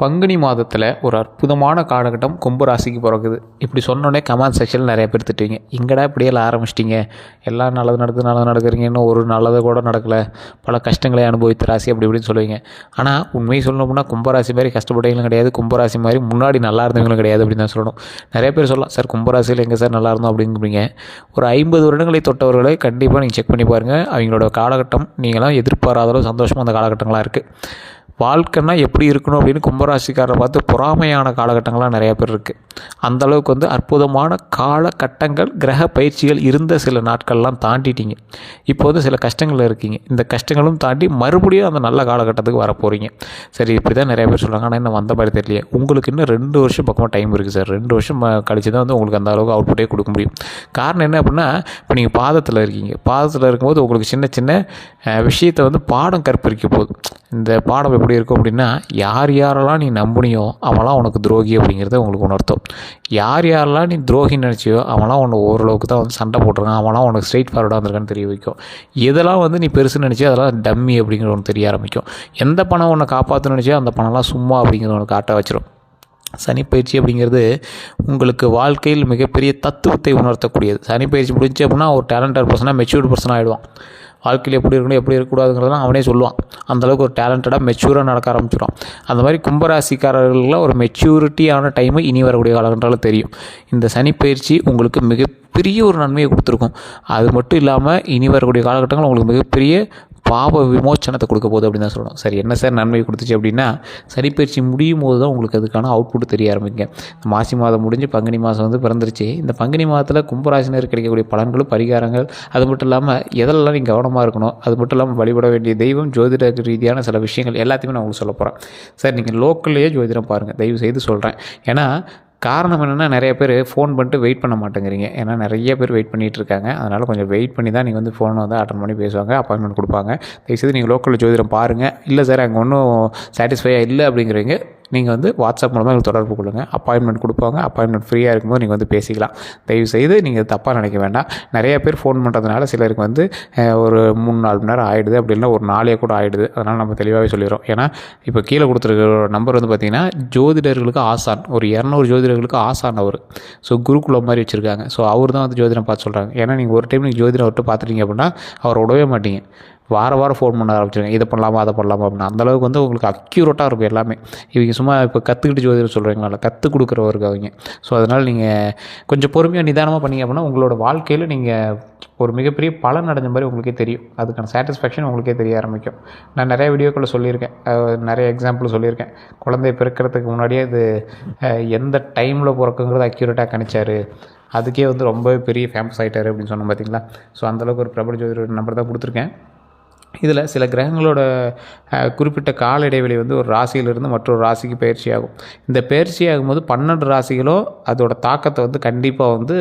பங்குனி மாதத்தில் ஒரு அற்புதமான காலகட்டம் கும்பராசிக்கு பிறகுது. இப்படி சொன்னோடனே கமெண்ட் செக்ஷனில் நிறைய பேர் திட்டுவீங்க, எங்கடா இப்படியெல்லாம் ஆரம்பிச்சிட்டிங்க, எல்லாம் நல்லது நடக்குறீங்க, இன்னும் ஒரு நல்லது கூட நடக்கலை, பல கஷ்டங்களை அனுபவித்த ராசி அப்படி இப்படின்னு சொல்லுவீங்க. ஆனால் உண்மையை சொல்லணும்னா கும்பராசி மாதிரி கஷ்டப்பட்டவங்களும் கிடையாது, கும்பராசி மாதிரி முன்னாடி நல்லா இருந்தவங்களும் கிடையாது அப்படின்னு தான் சொல்லணும். நிறைய பேர் சொல்லலாம், சார் கும்பராசியில் எங்கே சார் நல்லா இருந்தோம் அப்படிங்கிறீங்க. ஒரு 50 வருடங்களை தொட்டவர்களை கண்டிப்பாக நீங்கள் செக் பண்ணி பாருங்கள். அவங்களோட காலகட்டம் நீங்களாம் எதிர்பாராத அளவு சந்தோஷமாக அந்த காலகட்டங்களாக இருக்குது. வாழ்க்கைன்னா எப்படி இருக்கணும் அப்படின்னு கும்பராசிக்காரரை பார்த்து பொறாமையான காலகட்டங்கள்லாம் நிறையா பேர் இருக்குது. அந்தளவுக்கு அற்புதமான காலகட்டங்கள் கிரக பயிற்சிகள் இருந்த சில நாட்கள்லாம் தாண்டிட்டீங்க. இப்போ சில கஷ்டங்கள் இருக்கீங்க. இந்த கஷ்டங்களும் தாண்டி மறுபடியும் அந்த நல்ல காலகட்டத்துக்கு வர போகிறீங்க. சரி, இப்படி தான் நிறைய பேர் சொல்கிறாங்க. ஆனால் இன்னும் வந்த மாதிரி தெரியலையே. உங்களுக்கு இன்னும் 2 வருஷம் பக்கமாக டைம் இருக்குது சார். 2 வருஷம் கழிச்சு தான் உங்களுக்கு அந்த அளவுக்கு அவுட்புட்டே கொடுக்க முடியும். காரணம் என்ன அப்படின்னா, இப்போ நீங்கள் பாதத்தில் இருக்கீங்க. பாதத்தில் இருக்கும்போது உங்களுக்கு சின்ன சின்ன விஷயத்தை பாடம் கற்பிக்க போகுது. இந்த பாடம் எப்படி இருக்கும் அப்படின்னா, யாரெல்லாம் நீ நம்பினியோ அவன்லாம் உனக்கு துரோகி அப்படிங்கிறத உங்களுக்கு உணர்த்தும். யாரெல்லாம் நீ துரோகின்னு நினச்சியோ அவன்லாம் உன்னை ஓரளவுக்கு தான் சண்டை போட்டிருக்கான், அவன்லாம் உனக்கு ஸ்ட்ரெயிட் ஃபார்வர்டாக வந்திருக்கான்னு தெரிய வைக்கும். எதெல்லாம் நீ பெருசுன்னு நினச்சியோ அதெல்லாம் டம்மி அப்படிங்கிற ஒன்று தெரிய ஆரம்பிக்கும். எந்த பணம் உன்னை காப்பாற்றணும்னு நினச்சியோ அந்த பணம்லாம் சும்மா அப்படிங்கிற ஒன்று காட்ட வச்சிடும். சனிப்பயிற்சி அப்படிங்கிறது உங்களுக்கு வாழ்க்கையில் மிகப்பெரிய தத்துவத்தை உணர்த்தக்கூடியது. சனிப்பயிற்சி முடிஞ்சு அப்படின்னா ஒரு டேலண்டட் பர்சனாக மெச்சூர்டு பர்சனாக ஆகிடுவான். வாழ்க்கையில் எப்படி இருக்கணும் எப்படி இருக்கக்கூடாதுங்கிறதெல்லாம் அவனே சொல்லுவான். அந்தளவுக்கு ஒரு டேலண்டடாக மெச்சூராக நடக்க ஆரம்பிச்சிடும். அந்த மாதிரி கும்பராசிக்காரர்கள்லாம் ஒரு மெச்சூரிட்டியான டைமு இனி வரக்கூடிய காலகட்டத்தில் தெரியும். இந்த சனிப்பயிற்சி உங்களுக்கு மிகப்பெரிய ஒரு நன்மையை கொடுத்துருக்கும். அது மட்டும் இல்லாமல் இனி வரக்கூடிய காலகட்டங்கள் உங்களுக்கு மிகப்பெரிய பாவ விமோச்சனத்தை கொடுக்க போகுது அப்படின்னு தான் சொல்லணும். சரி, என்ன சார் நன்மை கொடுத்துச்சு அப்படின்னா, சனிப்பயிற்சி முடியும் போது தான் உங்களுக்கு அதுக்கான அவுட்புட் தெரிய ஆரம்பிங்க. மாசி மாதம் முடிஞ்சு பங்குனி மாதம் பிறந்துருச்சு. இந்த பங்குனி மாதத்தில் கும்பராசினர் கிடைக்கக்கூடிய பலன்களும் பரிகாரங்கள், அது மட்டும் இல்லாமல் எதெல்லாம் நீங்கள் கவனமாக இருக்கணும், அது மட்டும் இல்லாமல் வழிபட வேண்டிய தெய்வம், ஜோதிட ரீதியான சில விஷயங்கள் எல்லாத்தையுமே நான் உங்களுக்கு சொல்ல போகிறேன். சார் நீங்கள் லோக்கல்லையே ஜோதிடம் பாருங்கள், தயவு செய்து சொல்கிறேன். ஏன்னா காரணம் என்னென்னா, நிறைய பேர் ஃபோன் பண்ணிட்டு வெயிட் பண்ண மாட்டேங்கிறீங்க. ஏன்னா நிறைய பேர் வெயிட் பண்ணிகிட்டு இருக்காங்க. அதனால் கொஞ்சம் வெயிட் பண்ணி தான் நீங்கள் ஃபோனை அட்டன் பண்ணி பேசுவாங்க, அப்பாயின்மெண்ட் கொடுப்பாங்க. தயவுசெய்து நீங்கள் லோக்கலில் ஜோதிடம் பாருங்கள். இல்லை சார் அங்கே ஒன்றும் சாட்டிஸ்ஃபையாக இல்லை அப்படிங்கிறீங்க, நீங்கள் வாட்ஸ்அப் மூலமாக எங்களுக்கு தொடர்பு கொள்ளுங்கள். அப்பாயின்மெண்ட் கொடுப்பாங்க. அப்பாயின்மெண்ட் ஃப்ரீயாக இருக்கும்போது நீங்கள் பேசிக்கலாம். தயவுசெய்து நீங்கள் தப்பாக நினைக்க வேண்டாம். நிறைய பேர் ஃபோன் பண்ணுறதுனால சிலருக்கு ஒரு 3-4 மணி நேரம் ஆகிடுது, அப்படி இல்லை ஒரு நாளே கூட ஆகிடுது. அதனால் நம்ம தெளிவாகவே சொல்லிடுறோம். ஏன்னா இப்போ கீழே கொடுத்துருக்க நம்பர் பார்த்திங்கன்னா ஜோதிடர்களுக்கு ஆசான், ஒரு 200 ஜோதிடர்களுக்கு ஆசான் அவர். ஸோ குருகுலம் மாதிரி வச்சுருக்காங்க. ஸோ அவர் தான் ஜோதிடம் பார்த்து சொல்கிறாங்க. ஏன்னா நீங்கள் ஒரு டைம் நீங்கள் ஜோதிடம் விட்டு பார்த்துட்டீங்க அப்படின்னா அவரை விடவே மாட்டீங்க. வாரம் ஃபோன் பண்ண ஆரம்பிச்சிருங்க, இதை பண்ணலாமா அதை பண்ணலாமா அப்படின்னு. அந்தளவுக்கு உங்களுக்கு அக்யூரேட்டாக இருக்கும் எல்லாமே. இவங்க சும்மா இப்போ கற்றுக்கிட்டு ஜோதிடம் சொல்கிறீங்களா, கற்றுக் கொடுக்குறவருக்கு அவங்க. ஸோ அதனால் நீங்கள் கொஞ்சம் பொறுமையாக நிதானமாக பண்ணிங்க அப்படின்னா உங்களோட வாழ்க்கையில் நீங்கள் ஒரு மிகப்பெரிய பலன் அடைஞ்ச மாதிரி உங்களுக்கே தெரியும். அதுக்கான சாட்டிஸ்ஃபேக்ஷன் உங்களுக்கே தெரிய ஆரம்பிக்கும். நான் நிறைய வீடியோக்களில் சொல்லியிருக்கேன், நிறைய எக்ஸாம்பிள் சொல்லியிருக்கேன். குழந்தை பிறக்கிறதுக்கு முன்னாடியே இது எந்த டைமில் பிறக்குங்கிறது அக்யூரேட்டாக கணிச்சார், அதுக்கே ரொம்ப பெரிய ஃபேமஸ் ஆகிட்டார் அப்படின்னு சொன்னோம் பார்த்தீங்களா. ஸோ அந்தளவுக்கு ஒரு பிரபல ஜோதிடர் நம்பர் தான் கொடுத்துருக்கேன். இதில் சில கிரகங்களோட குறிப்பிட்ட கால இடைவெளி ஒரு ராசியிலிருந்து மற்றொரு ராசிக்கு பயிற்சி ஆகும். இந்த பயிற்சி ஆகும்போது 12 ராசிகளோ அதோட தாக்கத்தை கண்டிப்பாக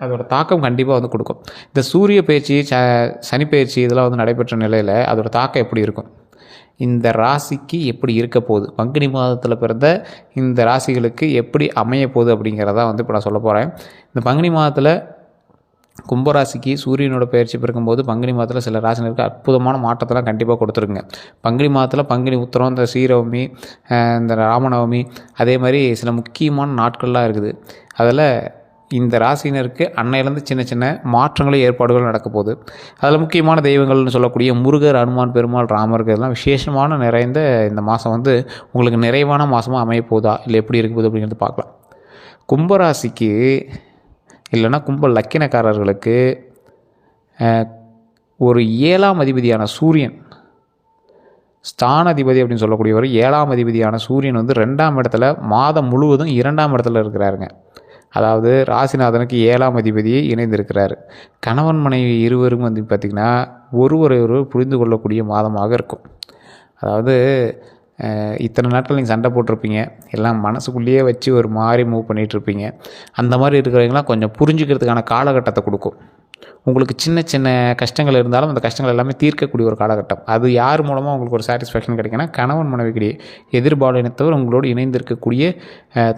அதோட தாக்கம் கண்டிப்பாக கொடுக்கும். இந்த சூரிய பயிற்சி, சனி பயிற்சி இதெல்லாம் நடைபெற்ற நிலையில் அதோட தாக்கம் எப்படி இருக்கும், இந்த ராசிக்கு எப்படி இருக்க போகுது, பங்குனி மாதத்தில் பிறந்த இந்த ராசிகளுக்கு எப்படி அமைய போகுது அப்படிங்கிறதான் இப்போ நான் சொல்ல போகிறேன். இந்த பங்குனி மாதத்தில் கும்பராசிக்கு சூரியனோட பயிற்சி பிறக்கும்போது பங்குனி மாதத்தில் சில ராசினருக்கு அற்புதமான மாற்றத்தெல்லாம் கண்டிப்பாக கொடுத்துருங்க. பங்குனி மாதத்தில் பங்குனி உத்திரம், இந்த ஸ்ரீரவமி, இந்த ராமநவமி, அதே மாதிரி சில முக்கியமான நாட்கள்லாம் இருக்குது. அதில் இந்த ராசினருக்கு அன்னையிலேருந்து சின்ன சின்ன மாற்றங்களும் ஏற்பாடுகள் நடக்க போகுது. அதில் முக்கியமான தெய்வங்கள்னு சொல்லக்கூடிய முருகர், அனுமான், பெருமாள், ராமருக்கு இதெல்லாம் விசேஷமான நிறைந்த இந்த மாதம் உங்களுக்கு நிறைவான மாதமாக அமைய போகுதா இல்லை எப்படி இருக்க போகுது அப்படிங்கிறது பார்க்கலாம். கும்பராசிக்கு இல்லைன்னா கும்ப லக்கினக்காரர்களுக்கு ஒரு 7ஆம் அதிபதியான சூரியன், ஸ்தானாதிபதி அப்படின்னு சொல்லக்கூடியவர், 7ஆம் அதிபதியான சூரியன் 2ஆம் இடத்துல மாதம் முழுவதும் 2ஆம் இடத்துல இருக்கிறாருங்க. அதாவது ராசிநாதனுக்கு 7ஆம் அதிபதியை இணைந்திருக்கிறார். கணவன் மனைவி இருவரும் பார்த்திங்கன்னா ஒருவரை புரிந்து கொள்ளக்கூடிய மாதமாக இருக்கும். அதாவது இத்தனை நாட்கள் நீங்கள் சண்டை போட்டிருப்பீங்க, எல்லாம் மனசுக்குள்ளேயே வச்சு ஒரு மாதிரி மூவ் பண்ணிகிட்ருப்பீங்க. அந்த மாதிரி இருக்கிறவங்களாம் கொஞ்சம் புரிஞ்சுக்கிறதுக்கான காலகட்டத்தை கொடுக்கும். உங்களுக்கு சின்ன சின்ன கஷ்டங்கள் இருந்தாலும் அந்த கஷ்டங்கள் எல்லாமே தீர்க்கக்கூடிய ஒரு காலகட்டம். அது யார் மூலமாக உங்களுக்கு ஒரு சாட்டிஸ்ஃபேக்ஷன் கிடைக்குன்னா, கணவன் மனைவிக்கிடையே எதிர்பாலினத்தவர் உங்களோடு இணைந்திருக்கக்கூடிய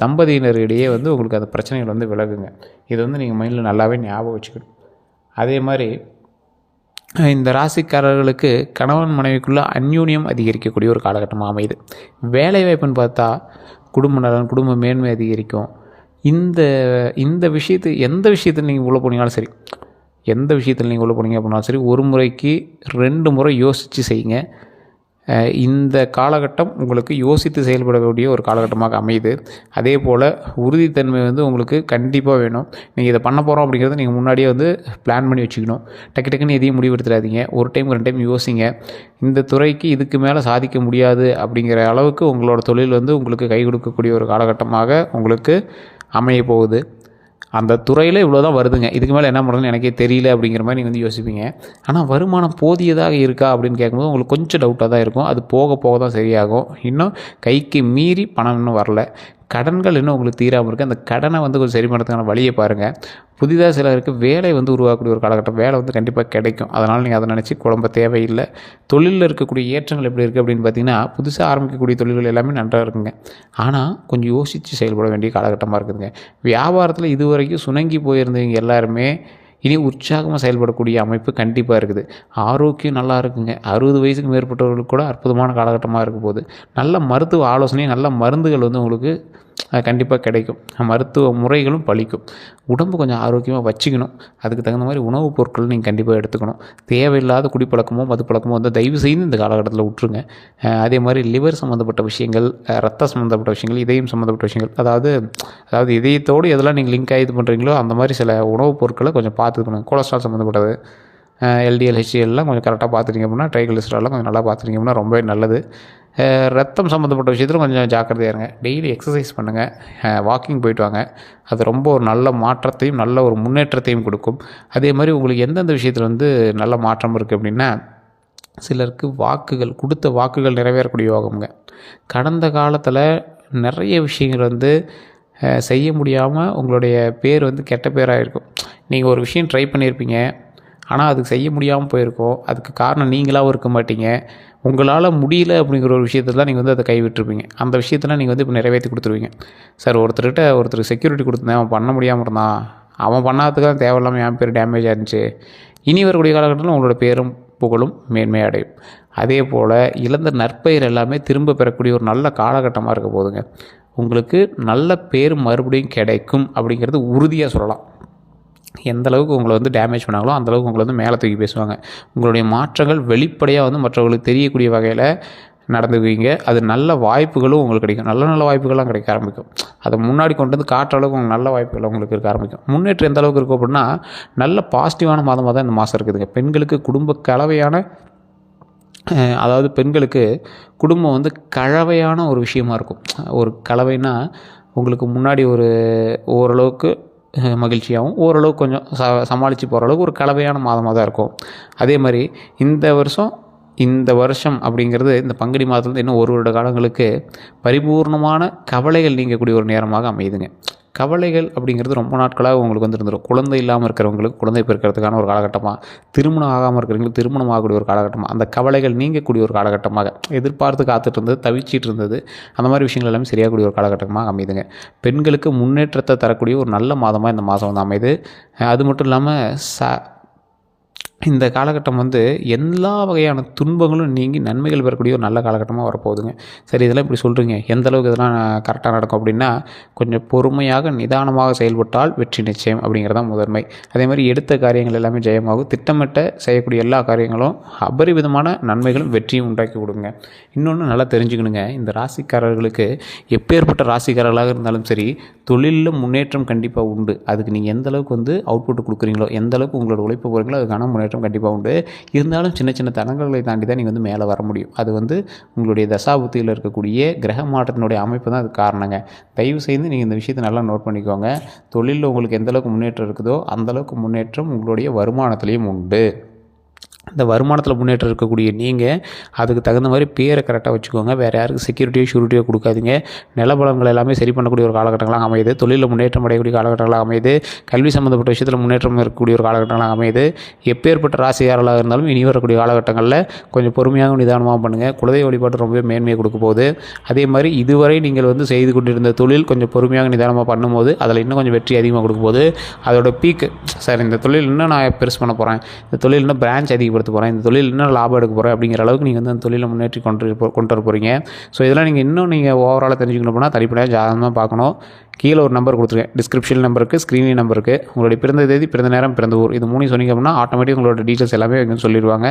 தம்பதியினரிடையே உங்களுக்கு அந்த பிரச்சனைகள் விலகுங்க. இது நீங்கள் மைண்டில் நல்லாவே ஞாபகம் வச்சுக்கணும். அதே மாதிரி இந்த ராசிக்காரர்களுக்கு கணவன் மனைவிக்குள்ளே அந்யூன்யம் அதிகரிக்கக்கூடிய ஒரு காலகட்டமாக அமையுது. வேலைவாய்ப்புன்னு பார்த்தா குடும்ப நலன், குடும்ப மேன்மை அதிகரிக்கும். இந்த இந்த எந்த விஷயத்தில் நீங்கள் உள்ளே போனீங்கனாலும் சரி, எந்த விஷயத்தில் நீங்கள் உள்ளே போனீங்க அப்படின்னாலும் சரி, ஒரு முறைக்கு 2 முறை யோசித்து செய்யுங்க. இந்த காலகட்டம் உங்களுக்கு யோசித்து செயல்படக்கூடிய ஒரு காலகட்டமாக அமையுது. அதே போல் உறுதித்தன்மை உங்களுக்கு கண்டிப்பாக வேணும். நீங்கள் இதை பண்ண போகிறோம் அப்படிங்கிறத நீங்கள் முன்னாடியே பிளான் பண்ணி வச்சுக்கணும். டக்கு டக்குன்னு எதையும் முடிவெடுத்துடாதீங்க. ஒரு டைம் 2 டைம் யோசிங்க. இந்த துறைக்கு இதுக்கு மேலே சாதிக்க முடியாது அப்படிங்கிற அளவுக்கு உங்களோட தொழில் உங்களுக்கு கை கொடுக்கக்கூடிய ஒரு காலகட்டமாக உங்களுக்கு அமைய போகுது. அந்த துறையில் இவ்வளோ தான் வருதுங்க, இதுக்கு மேலே என்ன பண்ணுறதுன்னு எனக்கே தெரியல அப்படிங்கிற மாதிரி நீங்கள் யோசிப்பீங்க. ஆனால் வருமானம் போதியதாக இருக்கா அப்படின்னு கேட்கும்போது உங்களுக்கு கொஞ்சம் டவுட்டாக தான் இருக்கும். அது போக போக தான் சரியாகும். இன்னும் கைக்கு மீறி பணம் இன்னும் வரல. கடன்கள் இன்னும் உங்களுக்கு தீராமல் இருக்குது. அந்த கடனை கொஞ்சம் சரி பண்ணுறதுக்கான வழியை பாருங்கள். புதிதாக சிலருக்கு வேலை உருவாக்கக்கூடிய ஒரு காலகட்டம். வேலை கண்டிப்பாக கிடைக்கும். அதனால் நீங்கள் அதை நினச்சி குழம்ப தேவையில்லை. தொழிலில் இருக்கக்கூடிய ஏற்றங்கள் எப்படி இருக்குது அப்படின்னு பார்த்தீங்கன்னா, புதுசாக ஆரம்பிக்கக்கூடிய தொழில்கள் எல்லாமே நன்றாக இருக்குங்க. ஆனால் கொஞ்சம் யோசித்து செயல்பட வேண்டிய காலகட்டமாக இருக்குதுங்க. வியாபாரத்தில் இதுவரைக்கும் சுணங்கி போயிருந்தவங்க எல்லாருமே இனி உற்சாகமாக செயல்படக்கூடிய அமைப்பு கண்டிப்பாக இருக்குது. ஆரோக்கியம் நல்லா இருக்குங்க. 60 வயசுக்கு மேற்பட்டவர்களுக்கு கூட அற்புதமான காலகட்டமாக இருக்க போகுது. நல்ல மருத்துவ ஆலோசனை, நல்ல மருந்துகள் உங்களுக்கு கண்டிப்பாக கிடைக்கும். மருத்துவ முறைகளும் பலிக்கும். உடம்பு கொஞ்சம் ஆரோக்கியமாக வச்சுக்கணும். அதுக்கு தகுந்த மாதிரி உணவுப் பொருட்கள் நீங்கள் கண்டிப்பாக எடுத்துக்கணும். தேவையில்லாத குடிப்பழக்கமோ மதுப்பழக்கமோ தயவு செய்து இந்த காலகட்டத்தில் விட்டுருங்க. அதே மாதிரி லிவர் சம்மந்தப்பட்ட விஷயங்கள், ரத்த சம்மந்தப்பட்ட விஷயங்கள், இதயம் சம்மந்தப்பட்ட விஷயங்கள், அதாவது இதயத்தோடு எதெல்லாம் நீங்கள் லிங்க் ஆகி இது பண்ணுறீங்களோ அந்த மாதிரி சில உணவுப் பொருட்களை கொஞ்சம் பார்த்துக்கணும். கொலஸ்ட்ரால் சம்மந்தப்பட்டது, எல்டிஎல் ஹெச்டிஎல்லாம் கொஞ்சம் கரெக்டாக பார்த்துட்டிங்க அப்படின்னா, ட்ரைகிளிசரால்லாம் கொஞ்சம் நல்லா பார்த்துட்டிங்க அப்படின்னா ரொம்பவே நல்லது. ரத்தம் சம்மந்தப்பட்ட விஷயத்தில் கொஞ்சம் ஜாக்கிரதையாக இருங்க. டெய்லி எக்ஸசைஸ் பண்ணுங்கள், வாக்கிங் போயிட்டு வாங்க. அது ரொம்ப ஒரு நல்ல மாற்றத்தையும் நல்ல ஒரு முன்னேற்றத்தையும் கொடுக்கும். அதே மாதிரி உங்களுக்கு எந்தெந்த விஷயத்தில் நல்ல மாற்றம் இருக்குது அப்படின்னா, சிலருக்கு கொடுத்த வாக்குகள் நிறைவேறக்கூடிய யோகம்ங்க. கடந்த காலத்தில் நிறைய விஷயங்கள் செய்ய முடியாமல் உங்களுடைய பேர் கெட்ட பேராக இருக்கும். நீங்கள் ஒரு விஷயம் ட்ரை பண்ணியிருப்பீங்க, ஆனால் அதுக்கு செய்ய முடியாமல் போயிருக்கோம். அதுக்கு காரணம் நீங்களாகவும் இருக்க மாட்டீங்க. உங்களால் முடியல அப்படிங்கிற ஒரு விஷயத்தில் தான் நீங்கள் அதை கைவிட்டுருப்பீங்க. அந்த விஷயத்தெல்லாம் நீங்கள் இப்போ நிறைவேற்றி கொடுத்துருவீங்க. சார், ஒருத்தருக்கு செக்யூரிட்டி கொடுத்துருந்தேன், அவன் பண்ண முடியாமல் இருந்தான், அவன் பண்ணாததுக்காக தேவையில்லாமல் என் பேர் டேமேஜ் ஆயிருந்துச்சு. இனி வரக்கூடிய காலகட்டத்தில் உங்களோட பேரும் புகழும் மேன்மை அடையும். அதே போல் இழந்த நற்பெயர் எல்லாமே திரும்ப பெறக்கூடிய ஒரு நல்ல காலகட்டமாக இருக்க போதுங்க. உங்களுக்கு நல்ல பேர் மறுபடியும் கிடைக்கும் அப்படிங்கிறது உறுதியாக சொல்லலாம். எந்த அளவுக்கு உங்களை டேமேஜ் பண்ணாங்களோ அந்தளவுக்கு உங்களை மேலே தூக்கி பேசுவாங்க. உங்களுடைய மாற்றங்கள் வெளிப்படையாக மற்றவர்களுக்கு தெரியக்கூடிய வகையில் நடந்துக்குவீங்க. அது நல்ல வாய்ப்புகளும் உங்களுக்கு கிடைக்கும். நல்ல வாய்ப்புகள்லாம் கிடைக்க ஆரம்பிக்கும். அதை முன்னாடி கொண்டு காட்டுற அளவுக்கு உங்களுக்கு நல்ல வாய்ப்புகள் உங்களுக்கு இருக்க ஆரம்பிக்கும். முன்னேற்றம் எந்த அளவுக்கு இருக்கும் அப்படின்னா, நல்ல பாசிட்டிவான மாதமாக தான் இந்த மாதம் இருக்குதுங்க. பெண்களுக்கு குடும்ப கலவையான அதாவது பெண்களுக்கு குடும்பம் கலவையான ஒரு விஷயமா இருக்கும். ஒரு கலவைனா உங்களுக்கு முன்னாடி ஓரளவுக்கு மகிழ்ச்சியாகவும் ஓரளவுக்கு கொஞ்சம் சமாளித்து போகிற அளவுக்கு ஒரு கலவையான மாதமாக தான் இருக்கும். அதே மாதிரி இந்த வருஷம் அப்படிங்கிறது இந்த பங்குனி மாதத்துலேருந்து இன்னும் 1 வருட காலங்களுக்கு பரிபூர்ணமான கவலைகள் நீங்கக்கூடிய ஒரு நேரமாக அமையுதுங்க. கவலைகள் அப்படிங்கிறது ரொம்ப நாட்களாக உங்களுக்கு இருந்துடும். குழந்தை இல்லாமல் இருக்கிறவங்களுக்கு குழந்தை பிறக்கிறதுக்கான ஒரு காலகட்டமாக, திருமணம் ஆகாமல் இருக்கிறவங்களுக்கு திருமணம் ஆகக்கூடிய ஒரு காலகட்டமாக, அந்த கவலைகள் நீங்கக்கூடிய ஒரு காலகட்டமாக, எதிர்பார்த்து காத்துட்டு இருந்தது, தவிச்சிட்டு இருந்தது, அந்த மாதிரி விஷயங்கள் எல்லாமே சரியாகக்கூடிய ஒரு காலகட்டமாக அமையுதுங்க. பெண்களுக்கு முன்னேற்றத்தை தரக்கூடிய ஒரு நல்ல மாதமாக இந்த மாதம் அமையுது. அது மட்டும் இல்லாமல் இந்த காலகட்டம் எல்லா வகையான துன்பங்களும் நீங்கி நன்மைகள் பெறக்கூடிய ஒரு நல்ல காலகட்டமாக வரப்போகுதுங்க. சரி, இதெல்லாம் இப்படி சொல்கிறீங்க, எந்த அளவுக்கு இதெல்லாம் கரெக்டாக நடக்கும் அப்படின்னா, கொஞ்சம் பொறுமையாக நிதானமாக செயல்பட்டால் வெற்றி நிச்சயம் அப்படிங்கிறதான் முதன்மை. அதே மாதிரி எடுத்த காரியங்கள் எல்லாமே ஜெயமாகும். திட்டமிட்ட செய்யக்கூடிய எல்லா காரியங்களும் அபரிவிதமான நன்மைகளும் வெற்றியும் உண்டாக்கி கொடுங்க. இன்னொன்று நல்லா தெரிஞ்சுக்கணுங்க, இந்த ராசிக்காரர்களுக்கு எப்பேற்பட்ட ராசிக்காரர்களாக இருந்தாலும் சரி, தொழிலில் முன்னேற்றம் கண்டிப்பாக உண்டு. அதுக்கு நீங்கள் எந்த அளவுக்கு அவுட்புட் கொடுக்குறீங்களோ, எந்த அளவுக்கு உங்களோட உழைப்பு போகிறீங்களோ அதுக்கான முன்னேற்றம் கண்டிப்பாக உண்டு. இருந்தாலும் சின்ன சின்ன தடங்களை தாண்டி தான் நீங்கள் மேலே வர முடியும். அது உங்களுடைய தசாபுத்தியில் இருக்கக்கூடிய கிரக மாற்றத்தினுடைய அமைப்பு தான் அது காரணங்க. தயவு செய்து நீங்கள் இந்த விஷயத்தை நல்லா நோட் பண்ணிக்கோங்க. தொழிலில் உங்களுக்கு எந்தளவுக்கு முன்னேற்றம் இருக்குதோ அந்தளவுக்கு முன்னேற்றம் உங்களுடைய வருமானத்துலேயும் உண்டு. இந்த வருமானத்தில் முன்னேற்றம் இருக்கக்கூடிய நீங்கள் அதுக்கு தகுந்த மாதிரி பேரை கரெக்டாக வச்சுக்கோங்க. வேறு யாருக்கு செக்யூரிட்டியோ ஷூரிட்டியோ கொடுக்காதீங்க. நிலபலங்கள் எல்லாமே சரி பண்ணக்கூடிய ஒரு காலகட்டங்களாக அமையுது. தொழிலில் முன்னேற்றம் அடையக்கூடிய காலகட்டங்களாக அமையுது. கல்வி சம்மந்தப்பட்ட விஷயத்தில் முன்னேற்றம் இருக்கக்கூடிய ஒரு காலகட்டங்களாக அமையுது. எப்பேற்பட்ட ராசியாரர்களாக இருந்தாலும் இனி வரக்கூடிய காலகட்டங்களில் கொஞ்சம் பொறுமையாக நிதானமாக பண்ணுங்கள். குலதெய்வ வழிபாடு ரொம்பவே மேன்மையை கொடுக்க போகுது. அதே மாதிரி இதுவரை நீங்கள் செய்து கொண்டிருந்த தொழில் கொஞ்சம் பொறுமையாக நிதானமாக பண்ணும்போது அதில் இன்னும் கொஞ்சம் வெற்றி அதிகமாக கொடுக்க போகுது. அதோட பீக்கு, சார் இந்த தொழில் இன்னும் நான் பெருசு பண்ண போகிறேன், இந்த தொழில் இன்னும் பிரான்ச் அதிகம் அதிகப்படுத்த போகிறேன், இந்த தொழில் இன்னும் லாபம் எடுக்க போகிறேன் அப்படிங்கிற அளவுக்கு நீங்கள் வந்து அந்த தொழிலை முன்னேற்றி கொண்டு வர போகிறீங்க. ஸோ இதெல்லாம் நீங்கள் இன்னும் நீங்கள் ஓவராலாக தெரிஞ்சுக்கணும் அப்படின்னா தனிப்படையாக ஜாதகமாக பார்க்கணும். கீழே ஒரு நம்பர் கொடுத்துருக்கேன், டிஸ்கிரிப்ஷன் நம்பருக்கு, ஸ்க்ரீனிங் நம்பருக்கு. உங்களுடைய பிறந்த தேதி, பிறந்த நேரம், பிறந்த ஊர், இது 3 சொன்னீங்க அப்படின்னா ஆட்டோமேட்டிக் உங்களோட டீட்டெயில்ஸ் எல்லாமே வந்து சொல்லிடுவாங்க.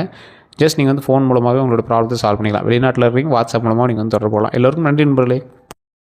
ஜஸ்ட் நீங்கள் வந்து ஃபோன் மூலமாகவே உங்களோட ப்ராப்ளத்தை சால்வ் பண்ணிக்கலாம். வெளிநாட்டில் இருக்கீங்க, வாட்ஸ்அப் மூலமாக நீங்கள் வந்து தொடர்பு கொள்ளலாம். எல்லோருக்கும் நன்றி நண்பர்களே.